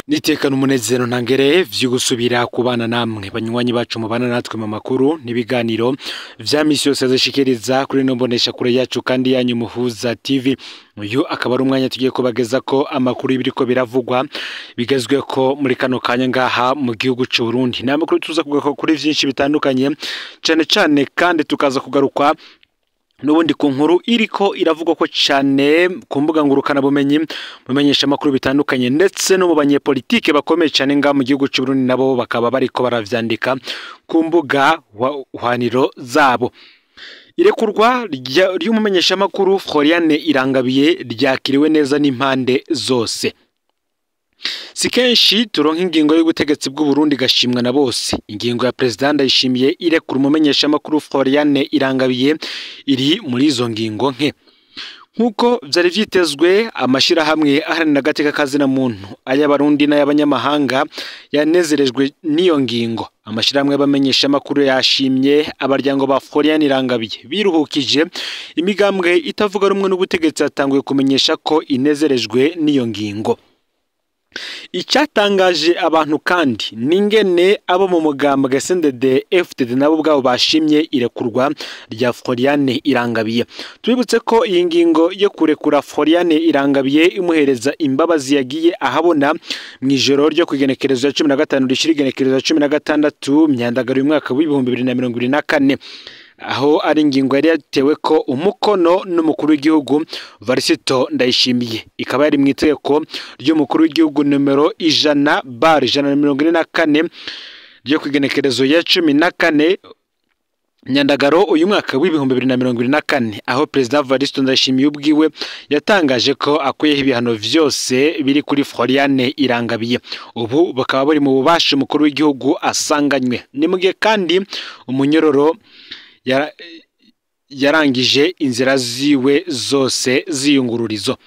Nitekana umunezero ntangere vyo gusubira kubana namwe banywanyi bacu mubana natwe mu makuru nibiganiro vya misi yose azashikiriza kuri no mbonesha kure yacu kandi yanyu Muhuza TV. Uyu akaba ari umwanya tugiye kubageza ko amakuru y'ibiriko biravugwa bigezwe ko muri kano kanya ngaha mu gihugu cy'u Burundi. Namakuru tuza kugaruka kuri vyinshi bitandukanye cane kandi tukaza kugaruka nubundi ku nkuru iriko iravugwa ko cyane ku mbuga ngurukana bumenyi mumenyesha makuru bitandukanye ndetse no mu banyepolitike bakomeye cyane nga mu gihugu cy'u Burundi nabo bakaba bariko baravyandika ku mbuga hwaniro zabo. Irekurwa ry'umumenyesha makuru Floriane Irangabiye ryakiriwe neza n'impande zose. Sikenshi turonka ingingo y'ubutegetsi bw'u Burundi gashimwa na bose. Ingingo ya president Ndayishimiye irekura umumenyesha makuru Floriane Irangabiye iri muri izo ngingo nke. Nkuko vyari vyitezwe amashira hamwe aharanira agateka kazina muntu ay'abarundi n'ay'abanyamahanga yanezerejwe n'iyo ngingo. Amashira hamwe bamenyesha makuru yashimye abaryango ba Floriane Irangabiye biruhukije imigambwe itavuga rumwe n'ubutegetsi atanguye kumenyesha ko inezerejwe n'iyo ngingo. Icyatangaje abantu kandi ningene abo mu mugambwe CNDD FDD nabo bwabo bashimye irekurwa rya Floriane Irangabiye. Twibutse ko iyi ngingo yo kurekura Floriane Irangabiye imuhereza imbabazi yagiye ahabona mu ijoro ryo kugenekerezo ya 15 rishirigenekerezo ya 16 myandagaro y'umwaka wa 2024 aho ari ingingo yari yatewe ko umukono n'umukuru w'igihugu Varisito Ndayishimiye. Ikaba yari mu itegeko ry'umukuru w'igihugu numero 100/144 ryo kugenekerezo ya 14 Nyandagaro uyu mwaka wa 2024 aho President Varisito Ndayishimiye ubwiwe yatangaje ko akuyeho ibihano vyose biri kuri Floriane Irangabiye. Ubu bakaba bari mu bubasha umukuru w'igihugu asanganywe. Ni mugihe kandi umunyororo yarangije inzira ziwe zose ziyungururizo.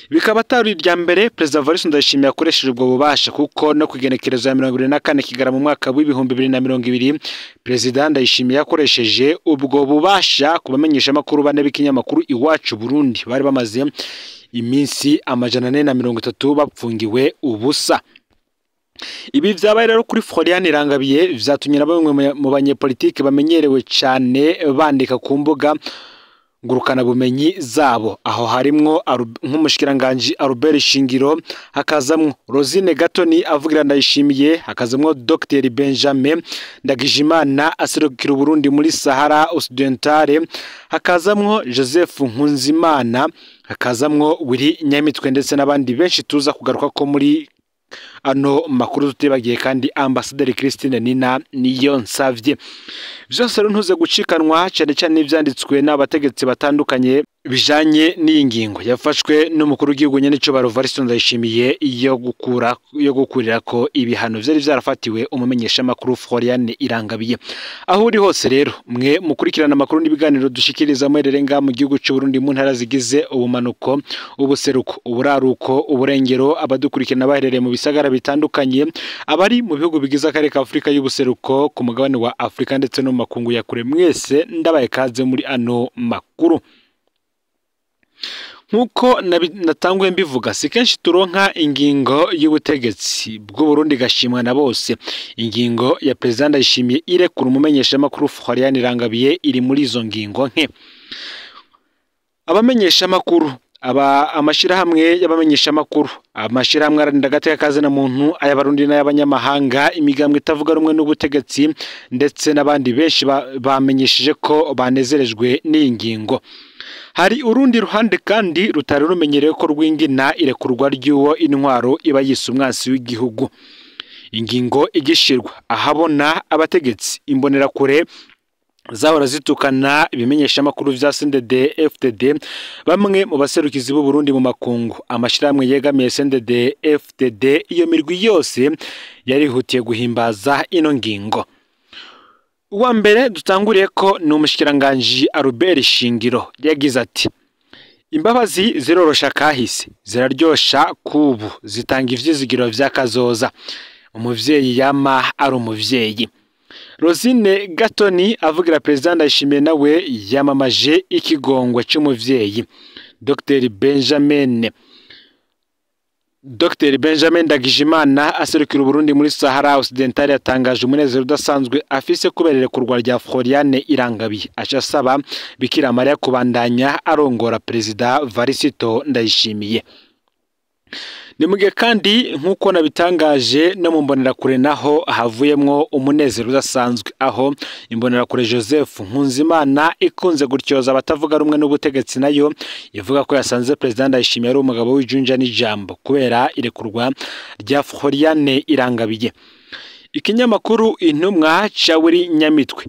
Bikaba atari irya mbere President Varisito Ndayishimiye akoresheje ubwo bubasha kuko no kugenekerezo ya 24 kigara mu mwaka wa 2022 President Ndayishimiye yakoresheje ubwo bubasha kubamenyesha makuru bane b'ikinyamakuru Iwacu Burundi bari bamaze iminsi 430 bapfungiwe ubusa. Ibi vyabaye rero kuri Floriane Irangabiye vyatumye nabamwe mu banyepolitike bamenyerewe cyane bandika ku mbuga ngurukana bumenyi zabo. Aho harimwo nk'umushikiranganje Albert Shingiro, hakazamwo Rosine Gatoni avugira Ndayishimiye, hakazamwo Dr Benjamin Ndagijimana aserukira Burundi muri Sahara Occidentale, hakazamwo Joseph Nkunzimana, hakazamwo Willy Nyamitwe ndetse n'abandi benshi tuza kugaruka ko muri ano makuru tutibagiye kandi Ambassadeur Christine Nina niyo nsavye. Vyose runtuze gucikanwa cyane ivyanditswe n'abategetsi batandukanye bijanye n'ingingo yafashwe n'umukuru w'igihugu nyene cyo Varisito Ndayishimiye yo gukurira ko ibihano vyari vyarafatiwe umumenyesha makuru Floriane Irangabiye. Aho uri hose rero mwe mukurikirana makuru n'ibiganiro dushikiriza mwererenga mu gihugu cy'u Burundi mu ntara zigize ubumanuko, ubuseruko, uburaruko, uburengero, abadukurikirana baherereye mu bisagara bitandukanye, abari mu bihugu bigize akarere ka Afrika y'ubuseruko ku mugabane wa Afrika ndetse no makungu ya kure, mwese ndabaye kaze muri ano makuru. Nkuko natanguye mbivuga sikenshi turonka ingingo y'ubutegetsi bw'u Burundi gashimwa na bose. Ingingo ya President Ndayishimiye irekura umumenyesha makuru Floriane Irangabiye iri muri izo ngingo nke. Abamenyesha makuru amashira hamwe y'abamenyesha makuru, amashira hamwe aranira agateka kazina muntu ay'abarundi n'ay'abanyamahanga, imigambwe itavuga rumwe n'ubutegetsi ndetse n'abandi benshi bamenyesheje ko banezerejwe n'ingingo. Hari urundi ruhande kandi rutari rumenyerewe ko rwingina irekurwa ry'uwo intwaro iba yise umwansi w'igihugu. Ingingo igishirwa ahabona abategetsi imbonera kure zahora zitukana ibimenyesha makuru vya CNDD FDD, bamwe mu baserukizi b'u Burundi mu makungu, amashiramwe yegamiye CNDD FDD, iyo mirwi yose yarihutiye guhimbaza ino ngingo. Uwa mbere dutanguriye ko ni umushikiranganje Albert Shingiro yagize ati: imbabazi zirorosha kahise, ziraryosha kubu, zitanga ivyizigiro vy'akazoza. Umuvyeyi yama ari umuvyeyi. Rosine Gatoni avugira President Ndayishimiye nawe yamamaje ikigongwe cy'umuvyeyi. Dr Benjamin Dr Benjamin Ndagijimana aserukira Burundi muri Sahara Occidentale yatangaje umunezero udasanzwe afise kubera irekurwa rya Floriane Irangabiye asaba Bikira Mariya kubandanya arongora Perezida Varisito Ndayishimiye. Ni mugihe kandi nkuko nabitangaje no mu mbonerakure naho havuyemwo umunezero udasanzwe aho imbonerakure Joseph Nkunzimana ikunze gutyoza abatavuga rumwe n'ubutegetsi nayo ivuga ko yasanze Perezida Ndayishimiye ari umugabo w'ijunja n'ijambo kubera irekurwa rya Floriane Irangabiye. Ikinyamakuru Intumwa Cawiri Nyamitwe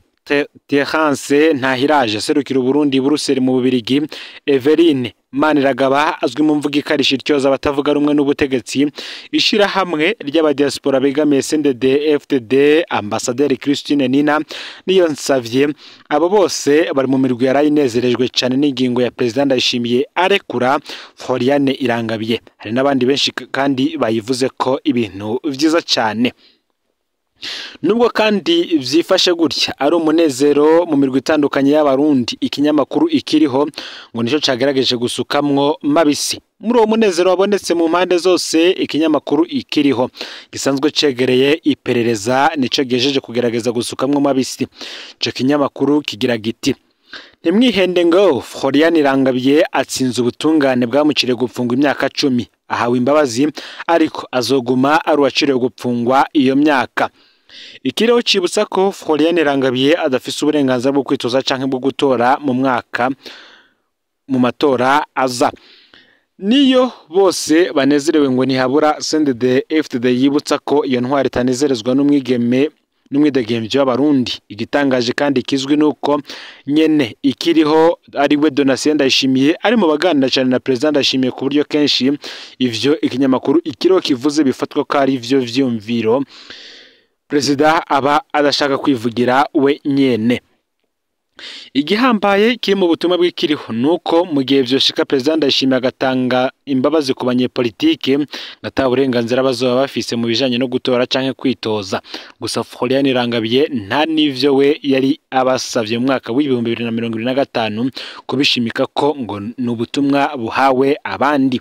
Terence Ntahiraje serukira Burundi Buruseli mu Bubirigi Everine Maniragaba azwi mu mvuga ikarisha ityoza abatavuga rumwe n'ubutegetsi ishira hamwe ry'abadiaspora begamiye CNDD FDD Ambassadeur Christine Nina niyo nsavye abo bose bari mu mirwi yarayinezerejwe cyane n'ingingo ya President Ndayishimiye arekura Floriane Irangabiye. Hari n'abandi benshi kandi bayivuze ko ibintu vyiza cyane. Nubwo kandi vyifashe gutya ari umunezero mu mirwi itandukanye y'abarundi ikinyamakuru ikiriho ngo nico cagerageje gusukamwo mabisi. Muri uwo munezero wabonetse mu mpande zose ikinyamakuru ikiriho gisanzwe cegereye iperereza nico gejeje kugerageza gusukamwo mabisi. Ico kinyamakuru kigira giti ntimwihende ngo Floriane Irangabiye atsinze ubutungane bwamuciriye gupfungwa imyaka 10 ahawe imbabazi ariko azoguma ari uwaciriye gupfungwa iyo myaka. Ikiriho cibutsa ko Floriane Irangabiye adafise uburenganzira bwo kwitoza canke bwo gutora mu matora aza. Niyo bose banezerewe ngo ntihabura CNDD FDD yibutsa ko iyo ntwari itanezerezwa n'umwidegemvyo w'abarundi. Igitangaje kandi kizwi nuko nyene ikiriho ari we Donatien Ndayishimiye ari mu baganira cyane na President Ndayishimiye ku buryo kenshi ivyo ikinyamakuru ikiriho kivuze bifatwa ko ari ivyo vyumviro Perezida aba adashaka kwivugira we nyene. Igihambaye kiri mu butumwa bw'ikiriho nuko mu gihe vyoshika President Ndayishimiye agatanga imbabazi ku banyepolitike ngata uburenganzira bazoba bafise mu bijanye no gutora canke kwitoza. Gusa Floriane Irangabiye nta nivyo we yari abasavye mu mwaka w'2025 kubishimika ko ngo n'ubutumwa buhawe abandi.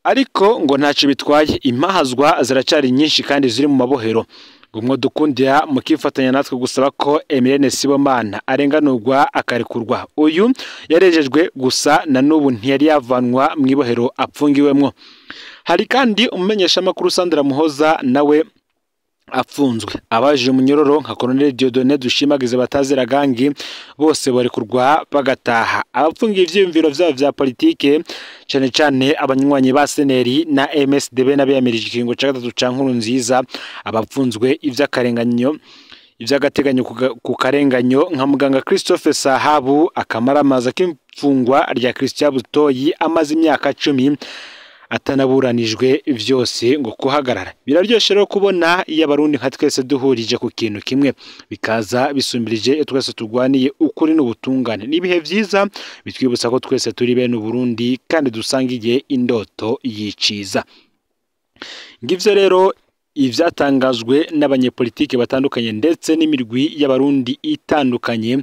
Ariko ngo ntaco bitwaye impahazwa ziracari nyinshi kandi ziri mu mabohero. Gumwe dukundira mukifatanya natwe gusaba ko Emirene Sibomana arenganurwa akarekurwa. Uyu yarejejwe gusa na nubu ntiyari yavanwa mu ibohero apfungiwemwo. Hari kandi umumenyesha makuru Sandra Muhoza nawe apfunzwe. Abaje umunyororo nka Colonel Dieudonné Dushimagize batazira gangi bose bari kurwa bagataha. Abapfungiye ivyiyumviro vyabo vya politike cyane cyane abanywanyi ba seneri na MSDB n'abeyamirije ikingo ca gatatu ca Nkurunziza abapfunzwe ivy'agateganyo ku karenganyo nka muganga Christophe Sahabu akamaramaza k'imfungwa rya Christian Butoyi amaze imyaka 10 atanaburanijwe vyose ngo kuhagarara. Biraryoshe rero kubona iyo abarundi nka twese duhurije ku kintu kimwe bikaza bisumbirije twese turwaniye ukuri n'ubutungane. Nibihe vyiza bitwibutsa ko twese turi bene Burundi kandi dusangiye indoto yiciza. Ngivyo rero ivyatangajwe n'abanyepolitike batandukanye ndetse n'imirwi y'abarundi itandukanye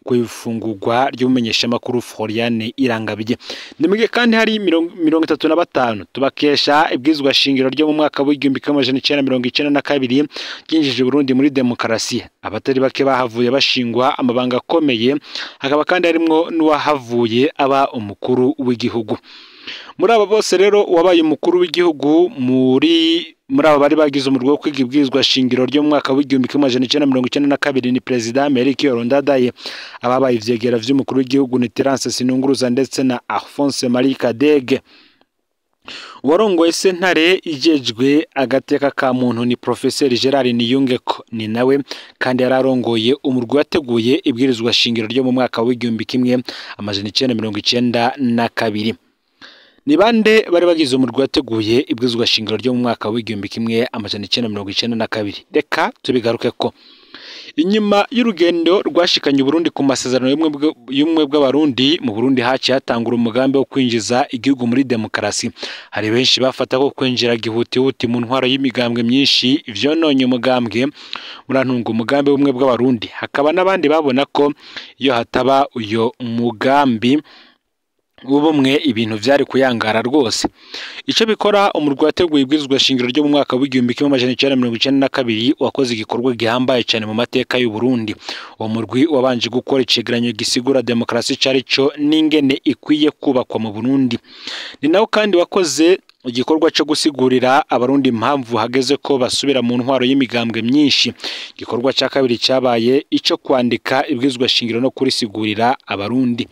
kwifungurwa ry'umenyesha makuru Floriane Irangabiye. Nimwe kandi hari 35 tubakesha ibwizwa shingiro ryo mu mwaka w'1992 ryinjije Burundi muri demokrasi. Abatari bake bahavuye bashingwa amabanga akomeye, hakaba kandi harimwo n'uwahavuye aba umukuru w'igihugu. Muri aba bose rero wabaye umukuru w'igihugu muri aba bari bagize umurwo wo kwiga ibwizwa shingiro ryo mu mwaka w'1992 ni President Melchior Ndadaye. Ababaye ivyegera vy'umukuru w'igihugu ni Terence Sinunguruza ndetse na Alphonse Marie Kadege. Warongoye sentare ijejwe agateka ka muntu ni Professeur Gerard Niyungeko, ni nawe kandi yararongoye umurwi wateguye ibwirizwa shingiro ryo mu mwaka w'1992. Ni bande bari bagize umurwi wateguye ibwirizwa shingiro ryo mu mwaka w'1992? Reka tubigaruke ko inyuma y'urugendo rwashikanye Burundi ku masezerano y'umwe bw'abarundi mu Burundi haci hatangura umugambi wo kwinjiza igihugu muri demokrasi. Hari benshi bafata ko kwinjira gihutihuti mu ntwaro y'imigambwe myinshi ivyononye umugambwe murantunga umugambi w'umwe bw'abarundi. Hakaba n'abandi babona ko iyo hataba uyo mugambi ubumwe ibintu vyari kuyangara rwose. Ico bikora umurwi wateguye ibwirizwa shingiro ryo mu mwaka w'igihumbi kimwe amajana icenda mirongo icenda na kabiri wakoze igikorwa gihambaye cyane mu mateka y'u Burundi. Uwo murwi wabanje gukora icegeranyo gisigura demokarasi carico n'ingene ikwiye kubakwa mu Burundi. Ni nawo kandi wakoze igikorwa cyo gusigurira abarundi impamvu hageze ko basubira mu ntwaro y'imigambwe myinshi. Igikorwa ca kabiri cabaye ico kwandika ibwirizwa shingiro no kurisigurira abarundi.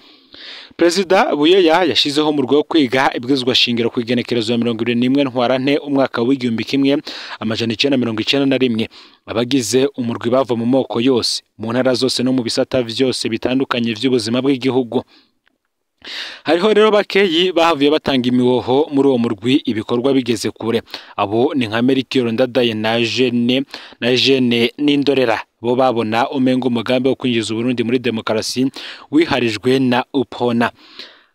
Perezida Buyoya yashizeho mu rwego rwo kwiga ibwirizwa shingiro ku igenekerezo ya 21 Ntwarante umwaka w'igihumbi kimwe amajana icenda mirongo icenda na rimwe. Abagize umurwi bava mu moko yose, mu ntara zose no mu bisata vyose bitandukanye vy'ubuzima bw'igihugu. Hariho rero bakeyi bahavuye batanga imihoho muri uwo murwi ibikorwa bigeze kure. Abo ni nka Melchior Ndadaye na Jene n'Indorera, bo babona umengo umugambi wo kwinjiza Burundi muri demokarasi wiharijwe na UPRONA.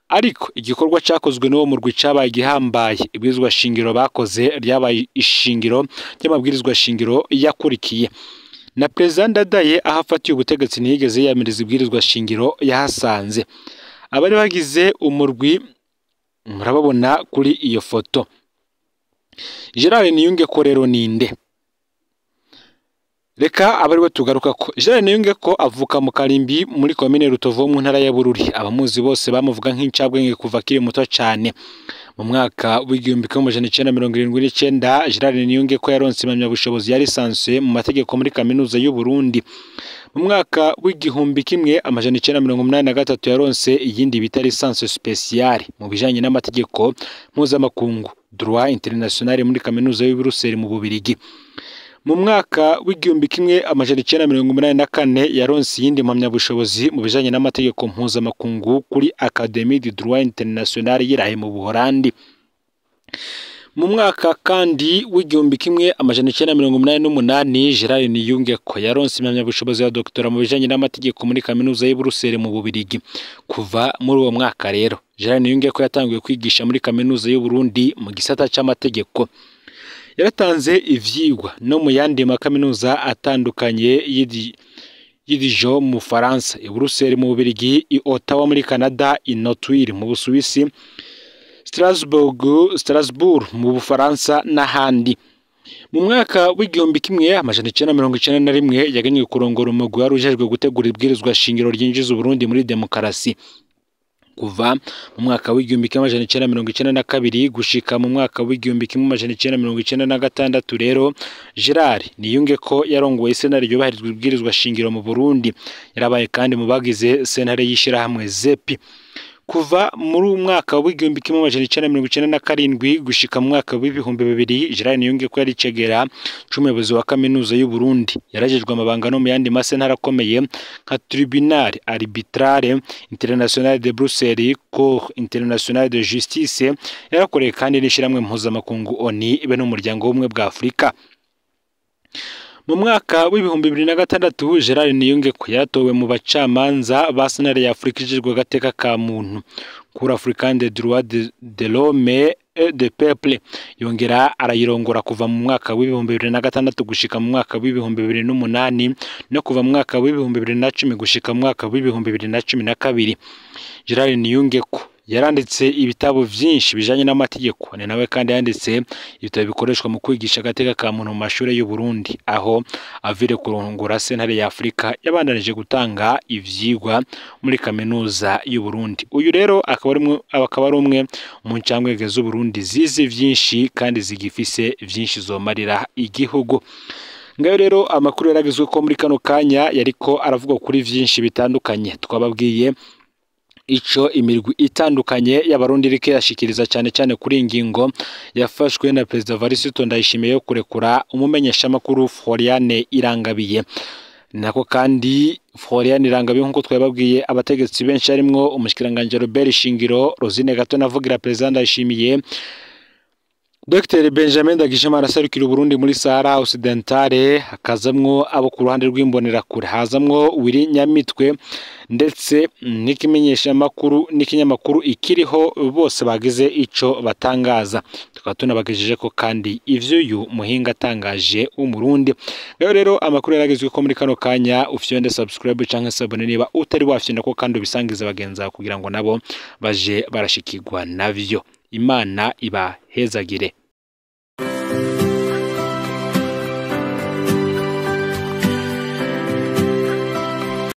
Ariko igikorwa cyakozwe n'uwo murwi cabaye gihambaye. Ibwirizwa shingiro bakoze ryabaye ishingiro ry'amabwirizwa shingiro yakurikiye. Na President Ndadaye ahafatiye ubutegetsi ntiyigeze yamiriza ibwirizwa shingiro yahasanze. Abari bagize umurwi murababona kuri iyo foto. Gerard Niyungeko rero ninde? Reka abari tugaruka ko Gerard Niyungeko avuka mu Karimbi muri komine Rutovu mu ntara ya Bururi. Abamuzi bose bamuvuga nk'incabwenge kuva kiri muto cyane. Mu mwaka w'igihumbi kimwe amajana icenda mirongo irindwi n'icenda Gerard Niyungeko yaronse impamyabushobozi ya lisansi mu mategeko muri kaminuza y'u Burundi. Mu mwaka w'igihumbi kimwe amajana icenda mirongo umunani na gatatu yaronse iyindi bita lisansi spéciale mu bijanye n'amategeko mpuzamakungu droit international muri kaminuza y'u Buruseli mu Bubirigi. Mu mwaka w'igihumbi kimwe amajana icenda mirongo umunani na kane yaronse iyindi mpamyabushobozi mu bijanye n'amategeko mpuzamakungu kuri Académie du droit international y'Irahe mu Buholandi. Mu mwaka kandi w'igihumbi kimwe amajana icenda mirongo umunani n'umunani Gerard Niyungeko yaronse impamyabushobozi ya doktora mu bijanye n'amategeko muri kaminuza y'u Buruseli mu Bubirigi. Kuva muri uwo mwaka rero Gerard Niyungeko yatanguye kwigisha muri kaminuza y'u Burundi mu gisata c'amategeko. Yaratanze ivyigwa no mu yandi makaminuza atandukanye y'Idijon mu Faransa, i Buruseli mu Bubirigi, i Ottawa muri Canada, i Notuire mu Busuwisi, Strasbourg mu Bufaransa n'ahandi. Mu mwaka w'igihumbi kimwe amajana icenda mirongo icenda na rimwe yagenywe kurongora umugwi wari ujejwe gutegura ibwirizwa shingiro ryinjiza Burundi muri demokarasi. Kuva mu mwaka w'igihumbi kimwe amajana icenda mirongo icenda na kabiri gushika mu mwaka w'igihumbi kimwe amajana icenda mirongo icenda na gatandatu rero Gerard Niyungeko yarongoye sentare yubahirizwa ibwirizwa shingiro mu Burundi. Yarabaye kandi mu bagize sentare y'ishirahamwe ZEPI. Kuva muri umwaka w'igihumbi kimwe amajana icenda mirongo icenda na karindwi gushika mu mwaka w'ibihumbi bibiri Gerard Niyungeko yari cegera c'umuyobozi wa kaminuza y'u Burundi. Yarajejwe amabanga no mu yandi masentare akomeye nka Tribunal Arbitrale International de Bruxelles, Cour Internationale de Justice. Yarakoreye kandi n'ishiramwe mpuzamakungu ONU ibe n'umuryango w'ubumwe bwa Afurika. Mu mwaka w'ibihumbi 2006 Gerard Niyungeko yaratowe mu bacamanza ba sentare ya Afurika ijejwe agateka ka muntu, Cour africaine des droits de l'homme et des peuples. Yongera arayirongora kuva mu mwaka w'ibihumbi 2006 gushika mu mwaka w'ibihumbi 2008 no kuva mu mwaka w'ibihumbi 2010 gushika mu mwaka w'ibihumbi 2012. Gerard Niyungeko yaranditse ibitabo vyinshi bijanye n'amategeko. Ni nawe kandi yanditse ibitabo bikoreshwa mu kwigisha agateka ka muntu mu mashuri y'u Burundi, aho avire kurongora sentare ya Afurika yabandanije gutanga ivyigwa muri kaminuza y'u Burundi. Uyu rero akaba ari umwe mu ncangwege z'u Burundi zize vyinshi kandi zigifise vyinshi zomarira igihugu. Ngayo rero amakuru yaragizwe ko muri kano kanya yariko aravuga kuri vyinshi bitandukanye. Twababwiye ico imirwi itandukanye y'abarundi rike yashikiriza cyane cyane kuri ingingo yafashwe na President Varisito Ndayishimiye yo kurekura umumenyesha makuru Floriane Irangabiye. Nako kandi Floriane Irangabiye nkuko twababwiye abategetsi benshi harimwo umushikiranganje Robert Shingiro, Rosine Gato navugira President Ndayishimiye, Dr Benjamin Ndagijimana aserukira Burundi muri Sahara Occidentale, hakazamwo abo ku ruhande rw'imbonerakure, hazamwo Willy Nyamitwe ndetse n'ikinyamakuru ikiriho, bose bagize ico batangaza. Tukaba tunabagejeje ko kandi ivyo uyu muhinga atangaje w'umurundi. Rero amakuru yaragezwe ko muri kano kanya ufyonde subscribe canke sabone niba utari wafyonda ko kandi ubisangiza bagenza kugira ngo nabo baje barashikirwa navyo. Imana ibahezagire.